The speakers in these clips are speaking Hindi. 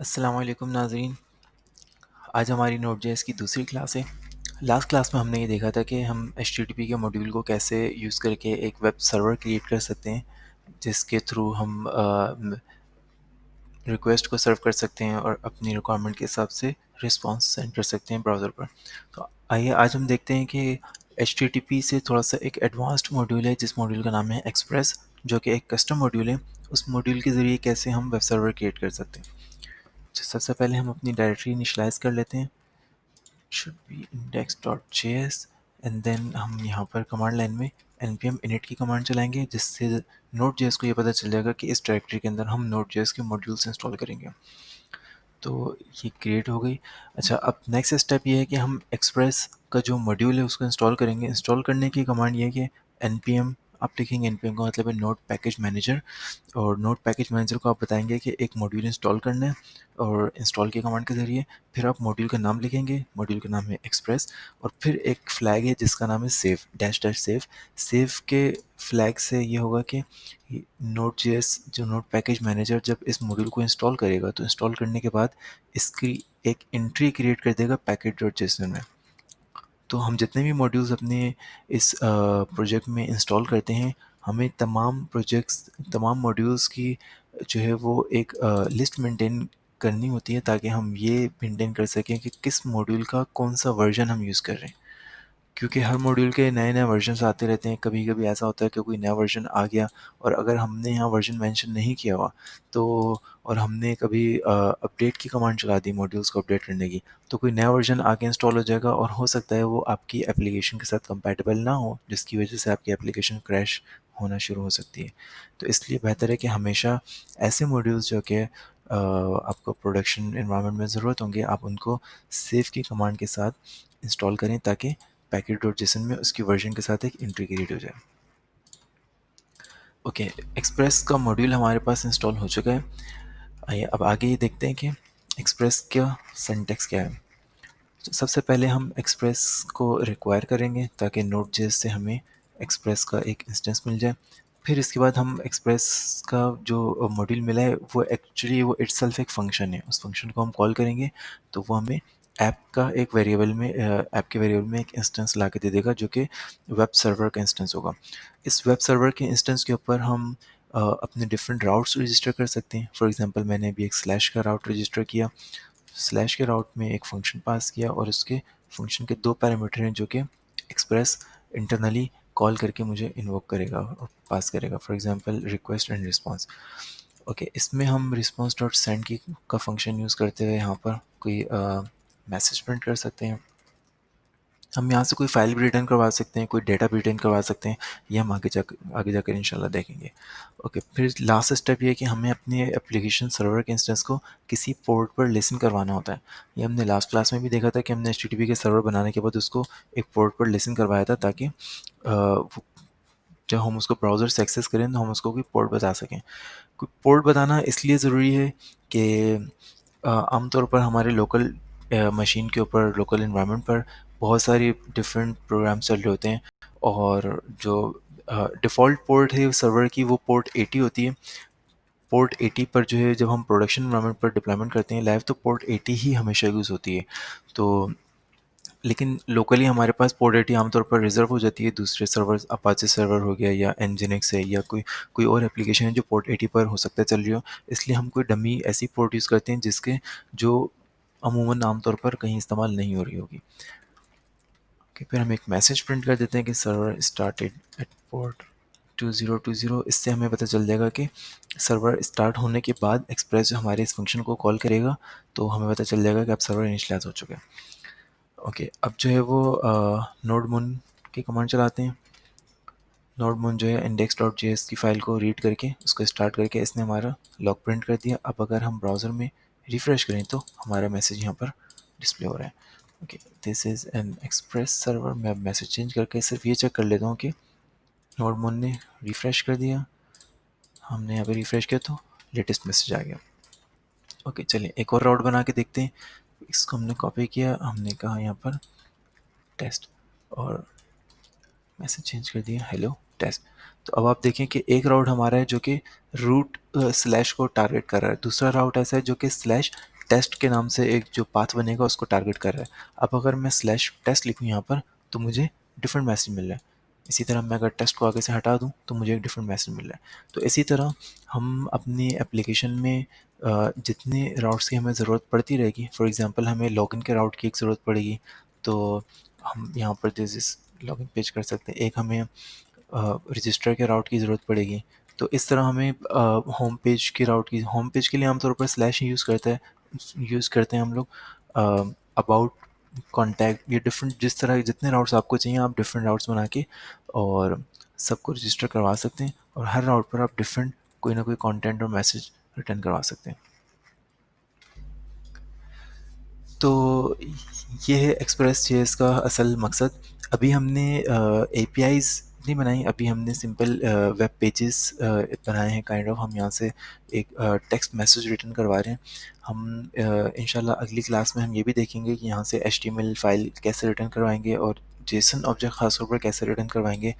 अस्सलाम वालेकुम नाज़रीन। आज हमारी नोट जेएस की दूसरी क्लास है। लास्ट क्लास में हमने ये देखा था कि हम एचटीटीपी के मॉड्यूल को कैसे यूज़ करके एक वेब सर्वर क्रिएट कर सकते हैं, जिसके थ्रू हम रिक्वेस्ट को सर्व कर सकते हैं और अपनी रिक्वायरमेंट के हिसाब से रिस्पांस सेंड कर सकते हैं ब्राउज़र पर। तो आइए आज हम देखते हैं कि एचटीटीपी से थोड़ा सा एक एडवांस्ड मॉड्यूल है, जिस मॉड्यूल का नाम है एक्सप्रेस, जो कि एक कस्टम मॉड्यूल है। उस मॉड्यूल के ज़रिए कैसे हम वेब सर्वर क्रिएट कर सकते हैं। तो सबसे पहले हम अपनी डायरेक्टरी इनिशलाइज कर लेते हैं। should be index.js and then हम यहाँ पर कमांड लाइन में npm init की कमांड चलाएंगे, जिससे Node.js को ये पता चल जाएगा कि इस डायरेक्टरी के अंदर हम Node.js के मॉड्यूल्स इंस्टॉल करेंगे। तो ये क्रिएट हो गई। अच्छा, अब नेक्स्ट स्टेप ये है कि हम एक्सप्रेस का जो मॉड्यूल है उसको इंस्टॉल करेंगे। इंस्टॉल करने की कमांड ये है कि npm, आप लिखेंगे npm का मतलब है नोड पैकेज मैनेजर, और नोड पैकेज मैनेजर को आप बताएंगे कि एक मॉड्यूल इंस्टॉल करना है, और इंस्टॉल की कमांड के ज़रिए फिर आप मॉड्यूल का नाम लिखेंगे। मॉड्यूल का नाम है एक्सप्रेस, और फिर एक फ्लैग है जिसका नाम है save, dash dash save. Save के फ्लैग से ये होगा कि नोड जेएस जो नोड पैकेज मैनेजर जब इस मॉड्यूल को इंस्टॉल करेगा, तो इंस्टॉल करने के बाद इसकी एक एंट्री क्रिएट कर देगा पैकेज डॉट जेसन में। तो हम जितने भी मॉड्यूल्स अपने इस प्रोजेक्ट में इंस्टॉल करते हैं, हमें तमाम मॉड्यूल्स की जो है वो एक लिस्ट मेंटेन करनी होती है, ताकि हम ये मेंटेन कर सकें कि किस मॉड्यूल का कौन सा वर्जन हम यूज़ कर रहे हैं। क्योंकि हर मॉड्यूल के नए-नए वर्जन्स आते रहते हैं। कभी-कभी ऐसा होता है कि कोई नया वर्जन आ गया, और अगर हमने यहाँ वर्जन मेंशन नहीं किया हुआ, तो और हमने कभी अपडेट की कमांड चला दी मॉड्यूल्स को अपडेट करने की, तो कोई नया वर्जन आके इंस्टॉल हो जाएगा, और हो सकता है वो आपकी एप्लीकेशन के साथ कंपैटिबल ना हो, जिसकी वजह से आपकी एप्लीकेशन क्रैश होना शुरू हो सकती है। तो इसलिए बेहतर है कि हमेशा ऐसे मॉड्यूल्स जो कि आपको प्रोडक्शन एनवायरनमेंट में ज़रूरत होंगे, आप उनको सेव की कमांड के साथ इंस्टॉल करें, ताकि पैकेट डॉट जेसन में उसकी वर्जन के साथ एक एंट्री क्रिएट हो जाए। ओके, एक्सप्रेस का मॉड्यूल हमारे पास इंस्टॉल हो चुका है। आइए अब आगे ये देखते हैं कि एक्सप्रेस का सिंटैक्स क्या है। तो सबसे पहले हम एक्सप्रेस को रिक्वायर करेंगे, ताकि नोड जेएस से हमें एक्सप्रेस का एक इंस्टेंस मिल जाए। फिर इसके बाद हम एक्सप्रेस का जो मॉड्यूल मिला है, वो एक्चुअली वो इटसेल्फ एक फ़ंक्शन है। उस फंक्शन को हम कॉल करेंगे, तो वो हमें ऐप का एक वेरिएबल में ऐप के वेरिएबल में एक इंस्टेंस ला के दे देगा, जो कि वेब सर्वर का इंस्टेंस होगा। इस वेब सर्वर के इंस्टेंस के ऊपर हम अपने डिफरेंट राउट्स रजिस्टर कर सकते हैं। फॉर एग्जांपल, मैंने अभी एक स्लैश का राउट रजिस्टर किया। स्लैश के राउट में एक फ़ंक्शन पास किया, और उसके फ़ंक्शन के 2 पैरामीटर हैं, जो कि एक्सप्रेस इंटरनली कॉल करके मुझे इन्वोक करेगा और पास करेगा। For example, request and response. Okay, इसमें हम रिस्पांस डॉट सेंड की का फ़ंक्शन यूज़ करते हुए यहाँ पर कोई मैसेज प्रिंट कर सकते हैं। हम यहाँ से कोई फाइल भी रिटर्न करवा सकते हैं, कोई डेटा भी रिटर्न करवा सकते हैं। ये हम आगे जाकर इंशाल्लाह देखेंगे। ओके, फिर लास्ट स्टेप ये है कि हमें अपने एप्लीकेशन सर्वर के इंस्टेंस को किसी पोर्ट पर लिसन करवाना होता है। ये हमने लास्ट क्लास में भी देखा था कि हमने एचटीटीपी के सर्वर बनाने के बाद उसको एक पोर्ट पर लिसन करवाया था, ताकि जब हम उसको ब्राउज़र से एक्सेस करें, तो हम उसको कोई पोर्ट बता सकें। कोई पोर्ट बताना इसलिए ज़रूरी है कि आमतौर पर हमारे लोकल मशीन के ऊपर, लोकल इन्वायरमेंट पर बहुत सारी डिफरेंट प्रोग्राम चल रहे होते हैं, और जो डिफ़ॉल्ट पोर्ट है सर्वर की, वो पोर्ट 80 होती है। पोर्ट 80 पर जो है, जब हम प्रोडक्शन इन्वायरमेंट पर डिप्लॉयमेंट करते हैं लाइव, तो पोर्ट 80 ही हमेशा यूज़ होती है। तो लेकिन लोकली हमारे पास पोर्ट 80 आमतौर पर रिज़र्व हो जाती है दूसरे सर्वर, अपाचे सर्वर हो गया, या एनजिनिक्स है, या कोई और एप्लीकेशन है जो पोर्ट 80 पर हो सकता है चल रही हो। इसलिए हम कोई डमी ऐसी पोर्ट यूज़ करते हैं जिसके जो अमूमन आमतौर पर कहीं इस्तेमाल नहीं हो रही होगी। ओके, फिर हम एक मैसेज प्रिंट कर देते हैं कि सर्वर स्टार्टेड एट पोर्ट 2020। इससे हमें पता चल जाएगा कि सर्वर स्टार्ट होने के बाद एक्सप्रेस जो हमारे इस फंक्शन को कॉल करेगा, तो हमें पता चल जाएगा कि अब सर्वर इनिशियलाइज हो चुका है। ओके, अब जो है वो नोड मुन की कमांड चलाते हैं। नोड मुन जो है इंडेक्स डॉट जेएस की फ़ाइल को रीड करके उसको स्टार्ट करके इसने हमारा लॉग प्रिंट कर दिया। अब अगर हम ब्राउज़र में रिफ़्रेश करें, तो हमारा मैसेज यहाँ पर डिस्प्ले हो रहा है। Okay, this is an express server. मैं अब मैसेज चेंज करके सिर्फ ये चेक कर लेता हूँ कि नोड मुन ने रिफ़्रेश कर दिया। हमने यहाँ पे रिफ़्रेश किया तो लेटेस्ट मैसेज आ गया। ओके, चलिए एक और राउट बना के देखते हैं। इसको हमने कॉपी किया, हमने कहा यहाँ पर टेस्ट, और मैसेज चेंज कर दिया हेलो टेस्ट। तो अब आप देखें कि एक राउट हमारा है जो कि रूट स्लैश को टारगेट कर रहा है, दूसरा राउट ऐसा है जो कि स्लैश टेस्ट के नाम से एक जो पाथ बनेगा उसको टारगेट कर रहा है। अब अगर मैं स्लैश टेस्ट लिखूँ यहाँ पर तो मुझे डिफरेंट मैसेज मिल रहा है। इसी तरह मैं अगर टेस्ट को आगे से हटा दूँ तो मुझे एक डिफरेंट मैसेज मिल रहा है। तो इसी तरह हम अपनी एप्लीकेशन में जितने राउट्स की हमें ज़रूरत पड़ती रहेगी, फॉर एग्जांपल हमें लॉगिन के राउट की एक ज़रूरत पड़ेगी तो हम यहाँ पर दिस लॉगिन पेज कर सकते हैं। एक हमें रजिस्टर के राउट की ज़रूरत पड़ेगी। तो इस तरह हमें होम पेज के राउट की, होम पेज के लिए आमतौर पर स्लैश ही यूज़ करते हैं हम लोग। अबाउट, कॉन्टैक्ट, ये डिफरेंट जिस तरह जितने राउट्स आपको चाहिए आप डिफरेंट राउट्स बना के और सबको रजिस्टर करवा सकते हैं और हर राउट पर आप डिफरेंट कोई ना कोई कंटेंट और मैसेज रिटर्न करवा सकते हैं। तो ये है एक्सप्रेस जेएस का असल मकसद। अभी हमने एपीआईज़ नहीं बनाई, अभी हमने सिंपल वेब पेजेस बनाए हैं काइंड ऑफ। हम यहाँ से एक टेक्स्ट मैसेज रिटर्न करवा रहे हैं। हम इंशाल्लाह अगली क्लास में हम ये भी देखेंगे कि यहाँ से एचटीएमएल फाइल कैसे रिटर्न करवाएंगे और जेसन ऑब्जेक्ट खासतौर पर कैसे रिटर्न करवाएंगे।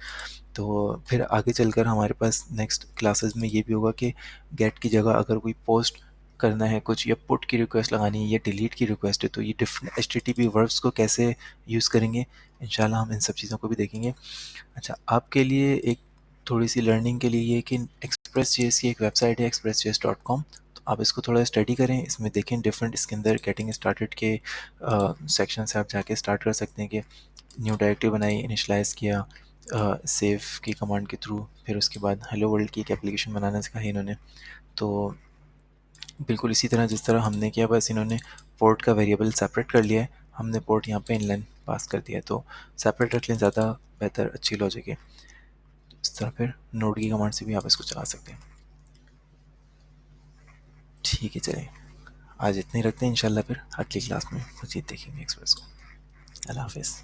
तो फिर आगे चलकर हमारे पास नेक्स्ट क्लासेस में ये भी होगा कि गेट की जगह अगर कोई पोस्ट करना है कुछ, या पुट की रिक्वेस्ट लगानी है या डिलीट की रिक्वेस्ट है, तो ये डिफरेंट एचटीटीपी वर्ब्स को कैसे यूज़ करेंगे, इंशाल्लाह हम इन सब चीज़ों को भी देखेंगे। अच्छा, आपके लिए एक थोड़ी सी लर्निंग के लिए ये कि एक्सप्रेस जेएस की एक वेबसाइट है expressjs.com। तो आप इसको थोड़ा स्टडी करें, इसमें देखें डिफरेंट, इसके अंदर गेटिंग स्टार्टेड के सेक्शन से आप जाके स्टार्ट कर सकते हैं कि न्यू डायरेक्टरी बनाई, इनिशलाइज़ किया सेव की कमांड के थ्रू, फिर उसके बाद हेलो वर्ल्ड की एक एप्लीकेशन बनाना सिखाई इन्होंने। तो बिल्कुल इसी तरह जिस तरह हमने किया, बस इन्होंने पोर्ट का वेरिएबल सेपरेट कर लिया है, हमने पोर्ट यहाँ पे इनलाइन पास कर दिया है। तो सेपरेट रख लें, ज़्यादा बेहतर, अच्छी लॉजिक है। इस तरह फिर नोड की कमांड से भी आप इसको चला सकते हैं। ठीक है, चलिए आज इतने ही रखते हैं, इंशाल्लाह फिर अगली क्लास में मज़ीद देखेंगे एक्सप्रेस को। अल्लाह हाफिज़।